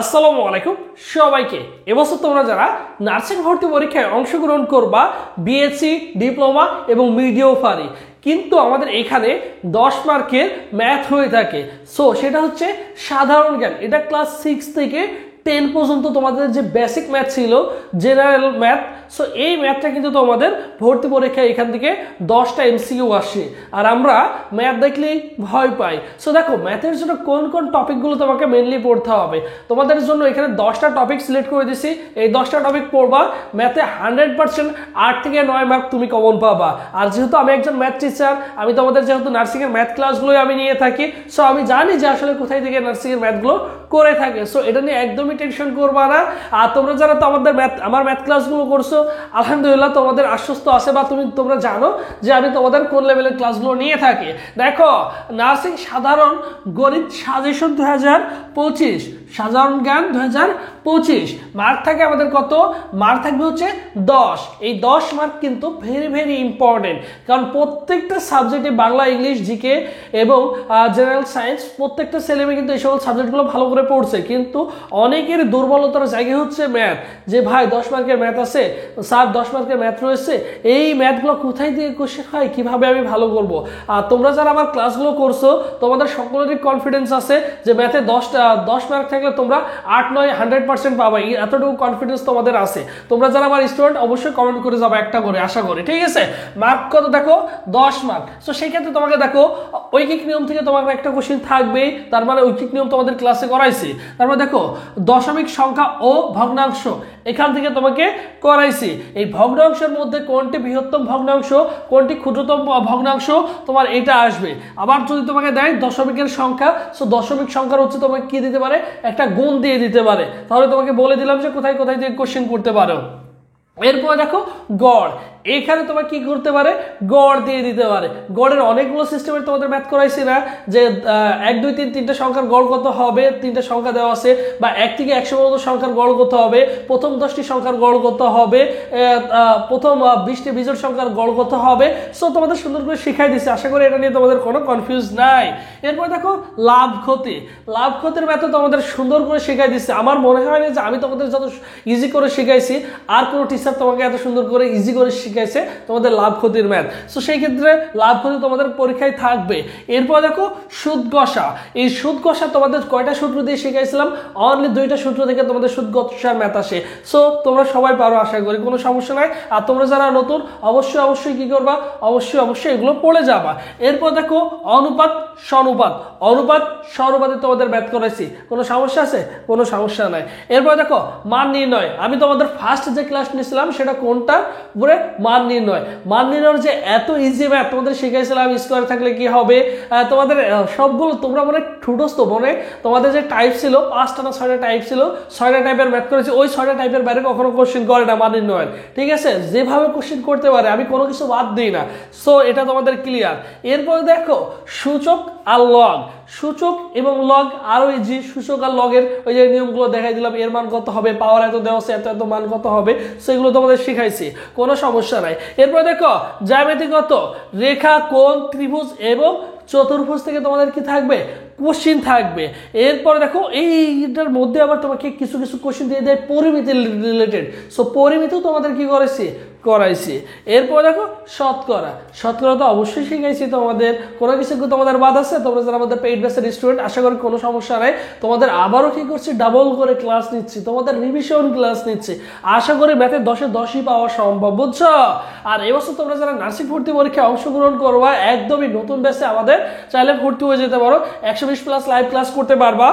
আসসালামু আলাইকুম সবাইকে। এবছর তোমরা যারা নার্সিং ভর্তি পরীক্ষায় অংশগ্রহণ করবা বিএসসি ডিপ্লোমা এবং মিডিওফারি, কিন্তু আমাদের এখানে 10 মার্কের ম্যাথ হয়ে থাকে। সো সেটা হচ্ছে সাধারণ জ্ঞান। এটা ক্লাস 6 থেকে 10 পর্যন্ত তোমাদের যে বেসিক ম্যাথ ছিল, জেনারেল ম্যাথ। সো এই ম্যাথটা কিন্তু তোমাদের ভর্তি পরীক্ষায় এখান থেকে 10টা এমসিকিউ আসে, আর আমরা ম্যাথ দেখলেই ভয় পাই। সো দেখো ম্যাথের জন্য কোন কোন টপিকগুলো তোমাকে মেনলি পড়তে হবে। তোমাদের জন্য এখানে 10টা টপিক সিলেক্ট করে দিছি। এই 10টা টপিক পড়বা, ম্যাথে 100% 8 থেকে 9 মার্ক তুমি কমন পাবা। আর যেহেতু আমি একজন ম্যাথ টিচার, আমি তোমাদের যেহেতু নার্সিংয়ের ম্যাথ ক্লাসগুলোই আমি নিয়ে থাকি, সো আমি জানি যে আসলে কোথায় থেকে নার্সিংয়ের ম্যাথগুলো করে থাকে। সো এটা নিয়ে একদমই টেনশন করবা না। আর তোমরা যারা তো আমার ম্যাথ ক্লাসগুলো করছো, আলহামদুলিল্লাহ তোমাদের আশ্বস্ত আছে বা তোমরা জানো যে আমি তোমাদের কোন লেভেলের ক্লাসগুলো নিয়ে থাকি। দেখো, নার্সিং সাধারণ গণিত সাজেশন 2025, সাধারণ জ্ঞান 2025 মার্ক থাকে আমাদের কত? মার্ক থাকবে হচ্ছে 10। এই 10 মার্ক কিন্তু ভেরি ভেরি ইম্পর্টেন্ট, কারণ প্রত্যেকটা সাবজেক্টে বাংলা, ইংলিশ, জিকে এবং জেনারেল সায়েন্স প্রত্যেকটা ছেলেমেয়ে কিন্তু এই সকল সাবজেক্টগুলো ভালো করে পড়ছে। কিন্তু অনেকের দুর্বলতার জায়গা হচ্ছে ম্যাথ, যে ভাই 10 মার্কের ম্যাথ আছে স্যার, 10 মার্কের ম্যাথ রয়েছে, এই ম্যাথগুলো কোথায় থেকে কোশ্চেন হয়, কিভাবে আমি ভালো করব। আর তোমরা যারা আমার ক্লাসগুলো করছো, তোমাদের সকলেরই কনফিডেন্স আছে যে ম্যাথে 10 মার্ক থাকলে তোমরা 8-9 100% পাবা। এতটুকু কনফিডেন্স তোমাদের আছে। তোমরা যারা আমার স্টুডেন্ট অবশ্যই কমেন্ট করে যাবো একটা করে, আশা করি। ঠিক আছে, মার্ক কত দেখো? 10 মার্ক। সো সেই ক্ষেত্রে তোমাকে দেখো ঐকিক নিয়ম থেকে তোমাকে একটা কোশ্চেন থাকবেই, তার মানে ঐকিক নিয়ম তোমাদের ক্লাসে করাইছি। তারপর দেখো দশমিক সংখ্যা ও ভগ্নাংশ, এখান থেকে তোমাকে করাইছি। এই ভগ্নাংশের মধ্যে কোনটি বৃহত্তম ভগ্নাংশ, কোনটি ক্ষুদ্রতম ভগ্নাংশ, তোমার এটা আসবে। আবার যদি তোমাকে দেয় দশমিকের সংখ্যা, সো দশমিক সংখ্যার হচ্ছে তোমাকে কি দিতে পারে? একটা গুণ দিয়ে দিতে পারে। তাহলে তোমাকে বলে দিলাম যে কোথায় কোথায় থেকে কোশ্চেন করতে পারো। এরপর দেখো গড়, এখানে তোমার কি করতে পারে? গড় দিয়ে দিতে পারে। গড়ের অনেকগুলো সিস্টেমের তোমাদের ম্যাথ করাইছি না, যে 1 2 3 তিনটা সংখ্যার গড় কত হবে, তিনটা সংখ্যা দেওয়া আছে, বা 1 থেকে 100 পর্যন্ত সংখ্যার গড় কত হবে, প্রথম 10টি সংখ্যার গড় কত হবে, প্রথম 20টি বিজোড় সংখ্যার গড় কত হবে। সো তোমাদের সুন্দর করে শিখাই দিচ্ছে, আশা করি এটা নিয়ে তোমাদের কোনো কনফিউজ নাই। এরপর দেখো লাভ ক্ষতি, লাভ ক্ষতির ম্যাথ তোমাদের সুন্দর করে শিখাই দিচ্ছে। আমার মনে হয় না যে আমি তোমাদের যত ইজি করে শিখাইছি আর কোনো টিচার তোমাকে এত সুন্দর করে ইজি করে শিখাইছে তোমাদের লাভ ক্ষতির ম্যাথ। সো সেই ক্ষেত্রে লাভ ক্ষতি তোমাদের পরীক্ষায় থাকবে। এরপর দেখো সুদ কষা, এই সুদ কষা তোমাদের কয়টা সূত্র দিয়ে শিখাইছিলাম? অনলি 2টা সূত্র থেকে তোমাদের সুদ কষার ম্যাথ আসে। সো তোমরা সবাই পারো, আশা করি কোনো সমস্যা নাই। আর তোমরা যারা নতুন অবশ্যই কি করবা? অবশ্যই এগুলো পড়ে যাবা। এরপর দেখো অনুপাত সনুপাত, অনুপাত সনুপাতে তোমাদের ম্যাথ করাইছি। কোনো সমস্যা আছে? কোনো সমস্যা নাই। এরপর দেখো মান নির্ণয়, আমি তোমাদের ফার্স্ট যে ক্লাস নিয়েছিলাম সেটা কোনটা বলে? মান নির্ণয়। মান নির্ণয়ের যে এত ইজি ম্যাথ তোমাদের শিখাইছিলাম, স্কোয়ার থাকলে কি হবে, তোমাদের সবগুলো তোমরা মনে ঠুটস্থ মনে, তোমাদের যে টাইপ ছিল 5টা না 6টা টাইপ ছিল, 6টা টাইপের ম্যাথ করেছি। ওই 6টা টাইপের বাইরে কখনো কোশ্চেন করে না মান নির্ণয়ের। ঠিক আছে, যেভাবে কোশ্চেন করতে পারে আমি কোনো কিছু বাদ দিই না। সো এটা তোমাদের ক্লিয়ার। এরপর দেখো সূচক আর লগ, সূচক এবং লগ আরো ইজি। সূচক আর লগের ওই যে নিয়মগুলো দেখাই দিলাম, এর মান কত হবে, পাওয়ার এত দেওয়া আছে, এত মান কত হবে, সেগুলো তোমাদের শিখাইছি, কোনো সমস্যা নাই। এরপর দেখো জ্যামিতিগত, রেখা, কোণ, ত্রিভুজ এবং চতুর্ভুজ থেকে তোমাদের কি থাকবে? কোশ্চিন থাকবে। এরপর দেখো এইটার মধ্যে আবার তোমাকে কিছু কোশ্চিন দিয়ে দেয় পরিমিতি রিলেটেড। সো পরিমিতিও তোমাদের কি করাইছি। এরপর দেখো শতকরা, শতকরা তো অবশ্যই শিখাইছি তোমাদের। কোনো কিছু তোমাদের বাদ আছে? তোমরা যারা আমাদের পেইড ব্যাচের স্টুডেন্ট, আশা করি কোনো সমস্যা নাই। তোমাদের আবারও কি করছি? ডাবল করে ক্লাস নিচ্ছি, তোমাদের রিভিশন ক্লাস নিচ্ছি। আশা করি ম্যাথে 10-এ 10ই পাওয়া সম্ভব, বুঝছো? আর এবছর তোমরা যারা নার্সিং ভর্তি পরীক্ষায় অংশগ্রহণ করবা, একদমই নতুন ব্যাচে আমাদের চাইলে ভর্তি হয়ে যেতে পারো। 120+ লাইভ ক্লাস করতে পারবা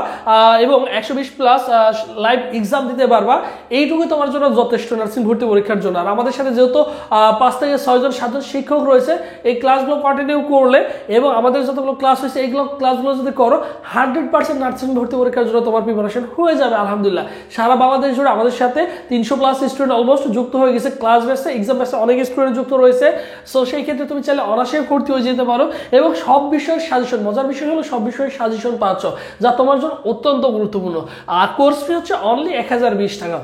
এবং 120+ লাইভ এক্সাম দিতে পারবা। এইটুকু তোমার জন্য যথেষ্ট নার্সিং ভর্তি পরীক্ষার জন্য। আর আমাদের সাথে যেহেতু 5 থেকে 6 জন 7 জন শিক্ষক রয়েছে, এই ক্লাসগুলো কন্টিনিউ করলে এবং আমাদের যতগুলো ক্লাস হয়েছে এইগুলো ক্লাসগুলো যদি করো, 100% নার্সিং ভর্তি পরীক্ষার জন্য তোমার প্রিপারেশন হয়ে যাবে আলহামদুলিল্লাহ। সারা বাংলাদেশ জুড়ে আমাদের সাথে 300+ স্টুডেন্ট অলমোস্ট যুক্ত হয়ে গেছে। ক্লাস বেসে, এক্সাম বেসে অনেক স্টুডেন্ট যুক্ত রয়েছে। সো সেই ক্ষেত্রে তুমি চাইলে অনার্সে ভর্তি হয়ে যেতে পারো এবং সব বিষয়ের সাজেশন, মজার বিষয় হলো সব বিষয়ের সাজেশন পাচ্ছ, যা তোমার জন্য অত্যন্ত গুরুত্বপূর্ণ। আর কোর্স ফি হচ্ছে অনলি 1020 টাকা।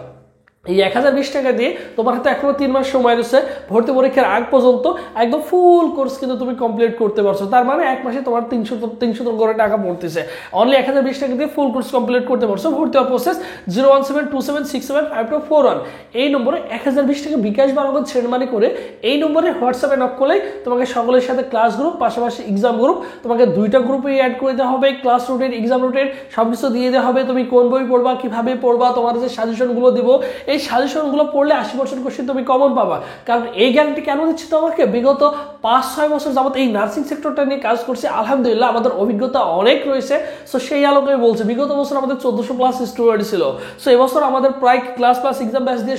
এই 1020 টাকা দিয়ে তোমার হাতে এখনো 3 মাস সময় রয়েছে, ভর্তি পরীক্ষার আগ পর্যন্ত একদম ফুল কোর্স কিন্তু তুমি কমপ্লিট করতে পারছো। তার মানে এক মাসে তোমার 300 করে টাকা পড়তেছে। অনলি 1020 টাকা দিয়ে ফুল কোর্স কমপ্লিট করতে পারছো। ভর্তি হওয়ার প্রসেস 01727675241 এই নম্বরে 1020 টাকা বিকাশ বা নগদ সেন্ড মানি করে এই নম্বরে হোয়াটসঅ্যাপে নক করলেই তোমাকে সকলের সাথে ক্লাস গ্রুপ পাশাপাশি এক্সাম গ্রুপ, তোমাকে 2টা গ্রুপে অ্যাড করে দেওয়া হবে। ক্লাস রুটিন, এক্সাম রুটিন সবকিছু দিয়ে দেওয়া হবে। তুমি কোন বই পড়বা, কিভাবে পড়বা, তোমার যে সাজেশনগুলো দিব, এই সাজেশনগুলো পড়লে 80% কোশ্চেন তুমি কমন পাবা। কারণ এই গ্যারান্টি কেন দিচ্ছি তোমাকে, বিগত 5-6 বছর যাবত এই নার্সিং সেক্টরটা নিয়ে কাজ করছি, আলহামদুলিল্লাহ আমাদের অভিজ্ঞতা অনেক রয়েছে। সো সেই আলোকে বলছি, বিগত বছর আমাদের 1400+ স্টুডেন্ট ছিল। সো এবছর আমাদের প্রায় ক্লাস প্লাস এক্সাম ব্যাচ দিয়ে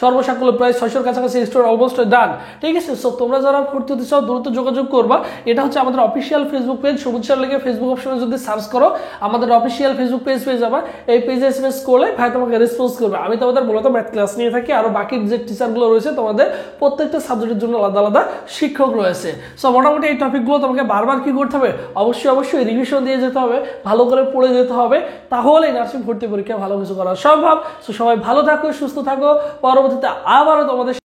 সর্বসাকুল্য প্রায় 600-র কাছাকাছি স্টুডেন্ট অলমোস্ট ডান। ঠিক আছে, সো তোমরা যারা ভর্তি হতে চাও দ্রুত যোগাযোগ করবা। এটা হচ্ছে আমাদের অফিসিয়াল ফেসবুক পেজ, সবুজ স্যার লিখে ফেসবুক অপশনে যদি সার্চ করো আমাদের অফিসিয়াল ফেসবুক পেজ পেয়ে যাবা। এই পেজে এসএমএস করলে ভাই তোমাকে রেসপন্স করবে। আমি তোমাদের মূলত ম্যাথ ক্লাস নিয়ে থাকি, আরো বাকি যে টিচারগুলো রয়েছে তোমাদের প্রত্যেকটা সাবজেক্টের জন্য আলাদা আলাদা শিক্ষক রয়েছে। সো মোটামুটি এই টপিকগুলো তোমাকে বারবার কি করতে হবে, অবশ্যই রিভিশন দিয়ে যেতে হবে, ভালো করে পড়ে যেতে হবে, তাহলে নার্সিং ভর্তি পরীক্ষা ভালো কিছু করা সম্ভব। সো সবাই ভালো থাকো, সুস্থ থাকো, পরবর্তীতে আবারও তোমাদের